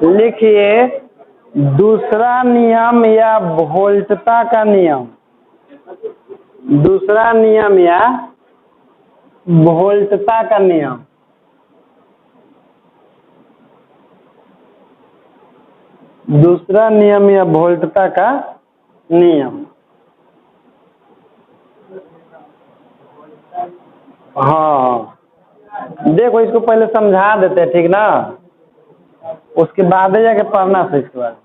लिखिए दूसरा नियम या वोल्टता का नियम। दूसरा नियम या वोल्टता का नियम। दूसरा नियम या वोल्टता का नियम। हाँ देखो इसको पहले समझा देते हैं, ठीक ना, उसके बाद जाके पढ़ना से इसके बाद।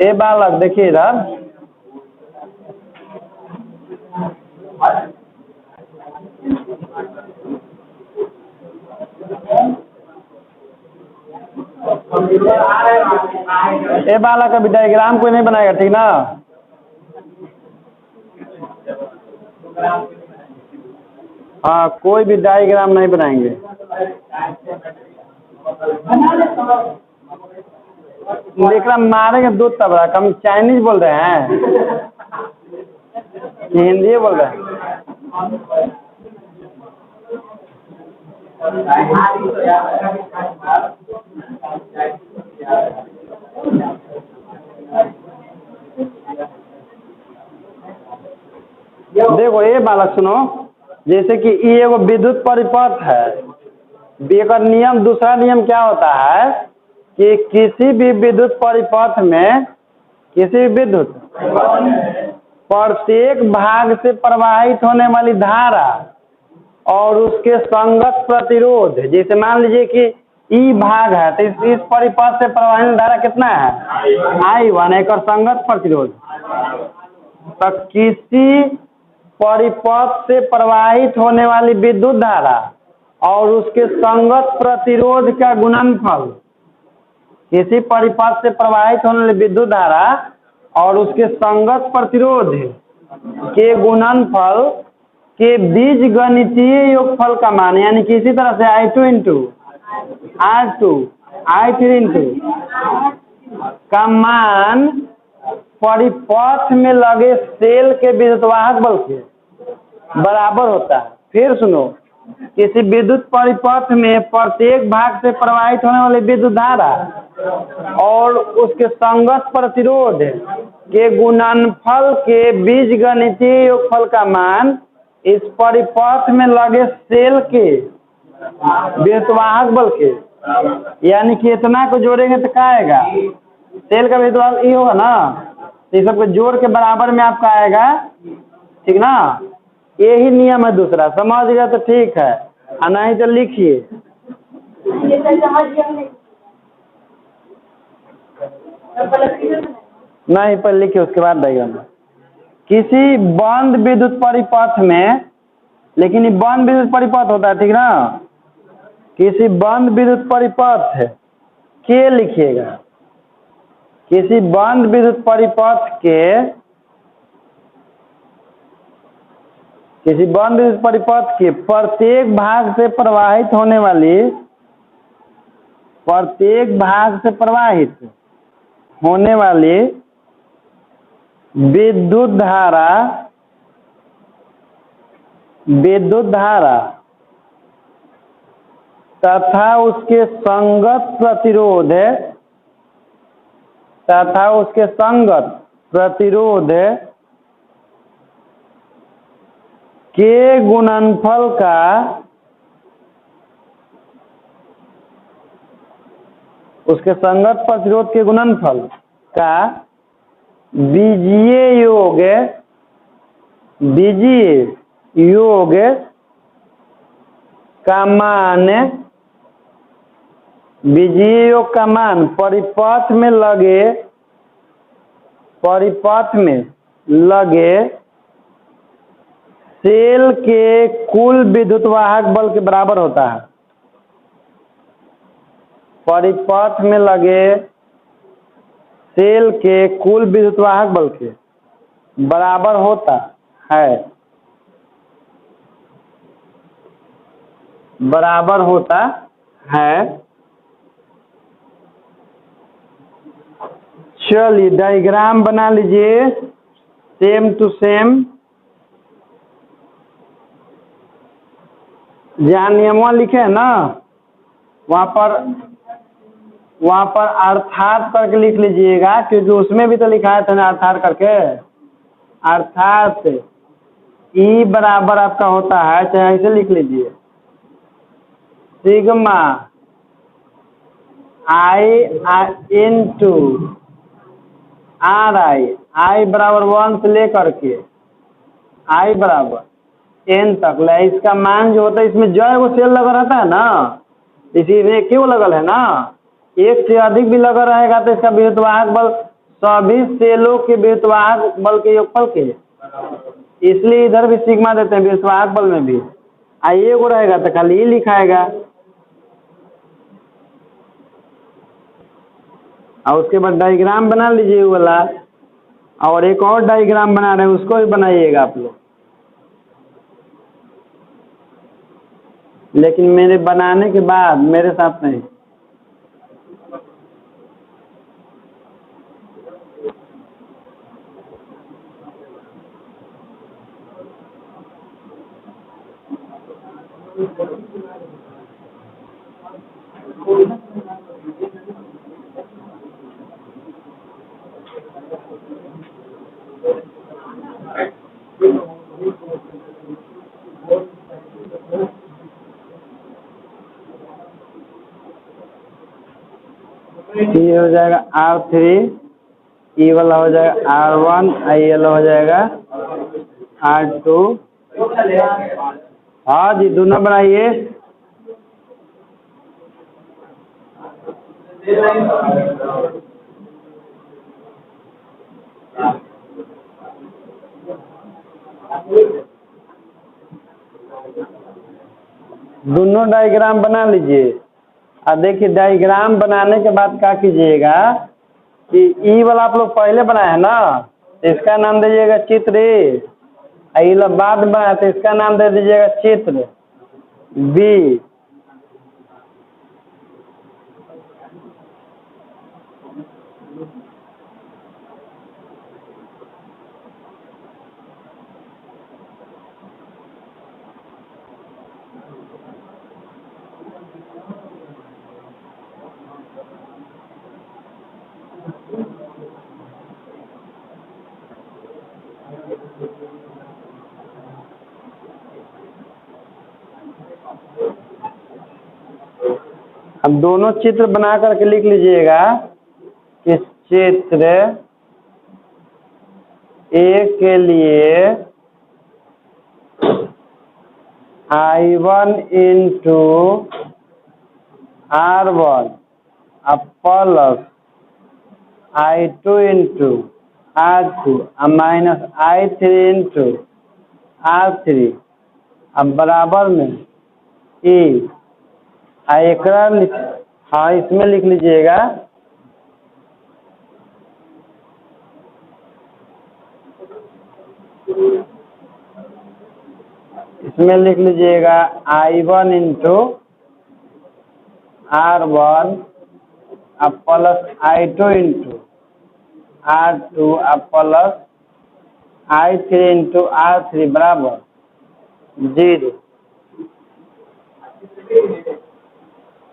ए बालक देखिए इधर, ए बालक अभी डायग्राम कोई नहीं बनाएगा, ठीक ना। हाँ कोई भी डायग्राम नहीं बनाएंगे। देखना मारेंगे दूध तब रहा। हम चाइनीज बोल रहे हैं कि हिंदी बोल रहे हैं? देखो ये बालक सुनो, जैसे कि ये एगो विद्युत परिपथ है। एकर नियम, दूसरा नियम क्या होता है कि किसी भी विद्युत परिपथ में, किसी भी विद्युत प्रत्येक भाग से प्रवाहित होने वाली धारा और उसके संगत प्रतिरोध, जैसे मान लीजिए कि ई भाग है तो इस परिपथ से प्रवाहित धारा कितना है, I1 एक और संगत प्रतिरोध। तो किसी परिपथ से प्रवाहित होने वाली विद्युत धारा और उसके संगत प्रतिरोध का गुणनफल, किसी परिपथ से प्रवाहित होने वाली विद्युत धारा और उसके संगत प्रतिरोध के गुणनफल के बीज गणितीय योगफल का मान, यानी कि इसी तरह से I2 into R2 I3 into का मान परिपथ में लगे सेल के विद्युतवाहक बल के बराबर होता है। फिर सुनो, किसी विद्युत परिपथ में प्रत्येक भाग से प्रवाहित होने वाली विद्युत धारा और उसके संगत प्रतिरोध के गुणनफल के बीजगणितीय योगफल का मान इस परिपथ में लगे सेल के विद्युतवाहक बल के, यानी कि इतना को जोड़ेंगे तो क्या आएगा, सेल का विद्युतवाहक ये होगा ना, तो सबको जोड़ के बराबर में आपका आएगा, ठीक ना। यही नियम है दूसरा, समझ गया तो ठीक है, और नहीं तो लिखिए। नहीं पहले लिखिए उसके बाद डायग्राम। किसी बंद विद्युत परिपथ में, लेकिन ये बंद विद्युत परिपथ होता है, ठीक ना। किसी बंद विद्युत परिपथ के लिखिएगा, किसी बंद विद्युत परिपथ के, किसी बंद विद्युत परिपथ के प्रत्येक भाग से प्रवाहित होने वाली, प्रत्येक भाग से प्रवाहित होने वाली विद्युत धारा, विद्युत धारा तथा उसके संगत प्रतिरोध, तथा उसके संगत प्रतिरोध के गुणनफल का उसके संगत प्रतिरोध के गुणनफल का बीजीय योग, बीजीय योग का मान, बीजीय योग का मान परिपथ में लगे, परिपथ में लगे सेल के कुल विद्युतवाहक बल के बराबर होता है। परिपथ में लगे सेल के कुल विद्युतवाहक बल के बराबर होता है, बराबर होता है। चलिए डायग्राम बना लीजिए सेम टू सेम। जहाँ नियमों लिखे हैं ना वहाँ पर अर्थात करके लिख लीजिएगा, क्योंकि उसमें भी तो लिखा है था ना अर्थात करके। अर्थात ई बराबर आपका होता है, चाहे ऐसे लिख लीजिए, सिग्मा आई इंटू आर आई बराबर 1 से लेकर के आई बराबर n तक ले। इसका मान जो होता है, इसमें जो है वो सेल लगा रहता है ना, इसी में क्यों लगल है ना, एक से अधिक भी लगा रहेगा तो इसका विद्युतवाहक बल सभी सेलों के विद्युतवाहक बल के योगफल के, इसलिए इधर भी सिग्मा देते हैं विद्युतवाहक बल में भी। आइए को रहेगा तो खाली ही लिखाएगा, और उसके बाद डायग्राम बना लीजिए वाला, और एक और डायग्राम बना रहे हैं उसको भी बनाइएगा आप लोग। लेकिन मेरे बनाने के बाद मेरे साथ नहीं। ये हो जाएगा R3, ई वाला हो जाएगा R1, आई वाला हो जाएगा R2। हाँ जी दोनों बनाइए। दोनों डायग्राम बना लीजिए। अब देखिए डायग्राम बनाने के बाद क्या कीजिएगा कि ई वाला आप लोग पहले बनाए हैं ना, इसका नाम दीजिएगा चित्र ए। ई वाला बाद में बनाया तो इसका नाम दे दीजिएगा चित्र बी। अब दोनों चित्र बना करके लिख लीजिएगा कि चित्र ए के लिए I1 into R1 plus I2 into R2 minus I3 into R3 अब बराबर में ई एकरा हाँ इसमें लिख लीजिएगा इसमें लिख लीजिएगा I1 into R1 plus I2 into R2 plus I3 into R3 बराबर 0।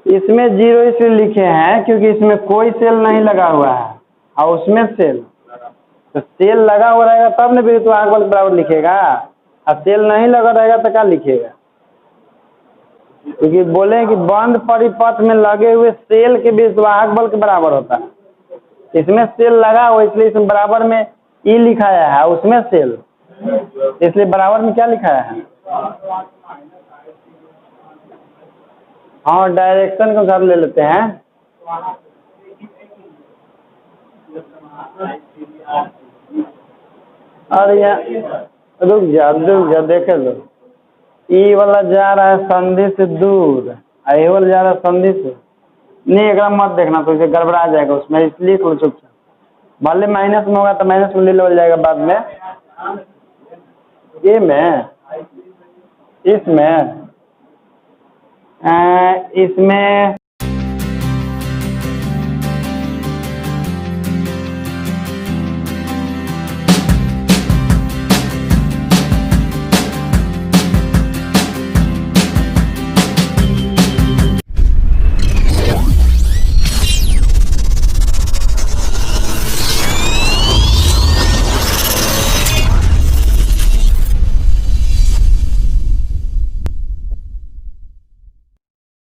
इसमें 0 इसलिए लिखे हैं क्योंकि इसमें कोई सेल नहीं लगा हुआ है और उसमें सेल, तो सेल लगा हुआ रहेगा तब न विद्युतवाहक बल बराबर लिखेगा, और सेल नहीं लगा रहेगा तो क्या लिखेगा, क्योंकि बोले कि बंद परिपथ में लगे हुए सेल के विद्युतवाहक बल के बराबर होता है। इसमें सेल लगा हुआ इसलिए इसमें बराबर में ई लिखाया है, उसमें सेल इसलिए बराबर में क्या लिखाया है। हाँ डायरेक्शन को घर ले लेते हैं। अरे यार रुक जा देखे लो, ई वाला जा रहा है संधि से दूर, ये वाला जा रहा है संधि से नहीं, एक मत देखना तो इसे गड़बड़ा जाएगा उसमें, इसलिए थोड़ा चुपचाप भले माइनस में होगा तो माइनस में ले लो जाएगा बाद में। ए में इसमें